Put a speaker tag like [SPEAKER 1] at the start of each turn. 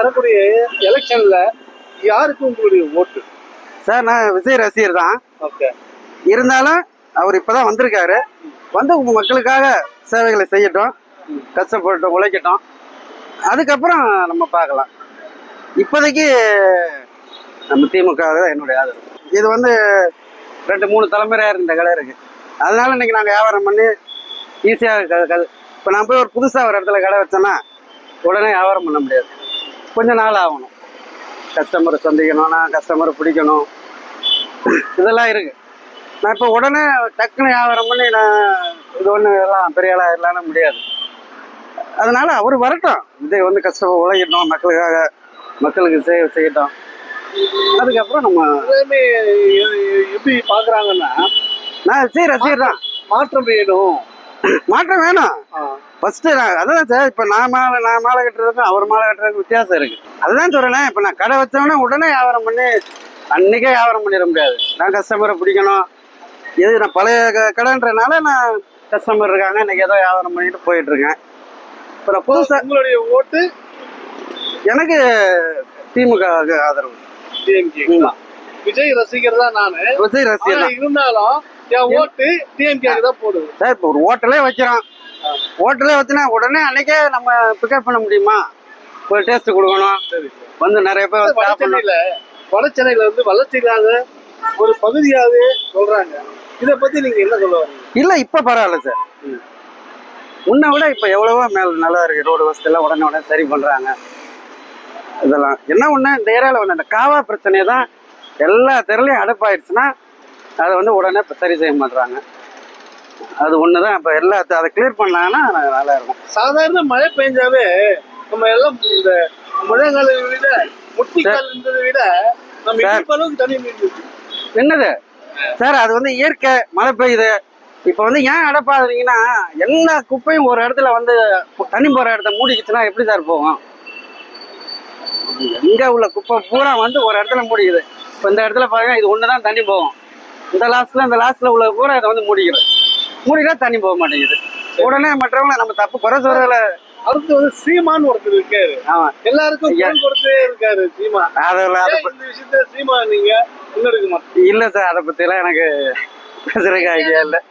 [SPEAKER 1] வரக்கூடிய எலெக்ஷன்ல யாருக்கு உங்களுடைய ஓட்டு?
[SPEAKER 2] சார் நான் விஜய் ரசிகர் தான்.
[SPEAKER 1] ஓகே.
[SPEAKER 2] இருந்தாலும் அவர் இப்பதான் வந்திருக்காரு. வந்து மக்களுக்காக சேவைகளை செய்யட்டும், கஷ்டப்பட்டு உழைக்கட்டும், அதுக்கப்புறம் நம்ம பார்க்கலாம். இப்போதைக்கு நம்ம திமுக தான் என்னுடைய ஆதரவு. இது வந்து 2-3 தலைமுறையாக இருந்த கடை இருக்கு. அதனால இன்னைக்கு நாங்கள் வியாபாரம் பண்ணி ஈஸியாக இப்போ நான் போய் ஒரு புதுசாக ஒரு இடத்துல கடை வச்சேன்னா உடனே வியாபாரம் பண்ண முடியாது. கொஞ்சம் நாள் ஆகணும். கஸ்டமரை சந்திக்கணும், நான் கஸ்டமரை பிடிக்கணும், இதெல்லாம் இருக்கு. நான் இப்போ உடனே டக்குன்னு வியாபாரம் பண்ணி நான் இது ஒன்று எல்லாம் பெரிய ஆளாக இல்லைன்னு முடியாது. அதனால அவர் வரட்டும், இதை வந்து கஷ்டம் உழைக்கட்டும், மக்களுக்காக மக்களுக்கு செய்யட்டும், அதுக்கப்புறம் நம்ம
[SPEAKER 1] எப்படி பாக்குறாங்கன்னா
[SPEAKER 2] நான் விஜய் ரசிகர் தான்.
[SPEAKER 1] மாற்றம் வேணும்,
[SPEAKER 2] மாற்றம் வேணும். ஃபர்ஸ்ட் அதான் சார், இப்போ நான் மாலை கட்டுறதுக்கும் அவர் மாலை கட்டுறதுக்கும் வித்தியாசம் இருக்கு. அதுதான் சொல்றேன். இப்போ நான் கடை வச்சோன்னே உடனே வியாபாரம் பண்ணி அன்னைக்கே வியாபாரம் பண்ணிட முடியாது. நான் கஸ்டமரை பிடிக்கணும். இது நான் பழைய கடைன்றனால நான் கஸ்டமர் இருக்காங்க, இன்னைக்கு ஏதோ வியாபாரம் பண்ணிட்டு போயிட்டு இருக்கேன். இப்போ புதுசா
[SPEAKER 1] உங்களுடைய ஓட்டு
[SPEAKER 2] எனக்கு திமுக ஆதரவு.
[SPEAKER 1] விஜய் ரசிகர் தான் நானு.
[SPEAKER 2] விஜய் ரசிகர்
[SPEAKER 1] இருந்தாலும் என் ஓட்டு டிஎம்கே தான் போடுது
[SPEAKER 2] சார். இப்போ ஒரு ஹோட்டலே வைக்கிறோம், ஹோட்டலே வச்சுனா உடனே அன்னைக்கே நம்ம பிக்கப் பண்ண முடியுமா? ஒரு டேஸ்ட் கொடுக்கணும், வந்து நிறைய பேர்
[SPEAKER 1] வட சென்னையில வந்து வளர்ச்சி இல்லாத ஒரு பகுதியாவே சொல்றாங்க. இதை பத்தி நீங்க என்ன சொல்ல வரீங்க?
[SPEAKER 2] இல்ல இப்ப பரவாயில்ல சார், முன்ன விட இப்ப எவ்வளவோ நல்லா இருக்கு. ரோடு வசதி எல்லாம் உடனே சரி பண்றாங்க. இதெல்லாம் என்ன ஒண்ணு, இந்த ஏரியாவில் வந்து அந்த காவா பிரச்சனையை தான் எல்லா தெருலையும் அடைப்பாயிடுச்சுன்னா அதை வந்து உடனே இப்போ சரி செய்ய மாட்டுறாங்க. அது ஒண்ணுதான் இப்போ எல்லா அதை கிளியர் பண்ணாங்கன்னா நல்லா இருக்கும்.
[SPEAKER 1] சாதாரண மழை பெஞ்சாவே நம்ம எல்லாம் இந்த மழை காலம் விட முட்டிக்கால் இருந்ததை விட நம்ம அளவுக்கு தண்ணி
[SPEAKER 2] என்னது சார், அது வந்து இயற்கை மழை பெய்யுது. இப்போ வந்து ஏன் அடைப்பாதுறீங்கன்னா, எல்லா குப்பையும் ஒரு இடத்துல வந்து தண்ணி போற இடத்த மூடிக்குச்சுன்னா எப்படி சார் போகும்? எங்க உள்ள குப்பை பூரா வந்து ஒரு இடத்துல மூடிக்குது. இப்போ இந்த இடத்துல பாருங்க, இது ஒண்ணுதான் தண்ணி போகும். இந்த லாஸ்ட்ல உள்ள பூரா இதை வந்து மூடினா தண்ணி போக மாட்டேங்குது. உடனே மற்றவங்களை நம்ம தப்பு குறை சொல்றதுல
[SPEAKER 1] அடுத்து வந்து சீமான்னு ஒருத்தர் இருக்காரு. ஆமா, எல்லாருக்கும் கொடுத்தே இருக்காரு சீமா. இந்த விஷயத்த சீமா நீங்க முன்னெடுக்க மாட்டீங்க?
[SPEAKER 2] இல்ல சார், அதை பத்தி எல்லாம் எனக்கு பேசுறதுக்கு ஐடியா இல்லை.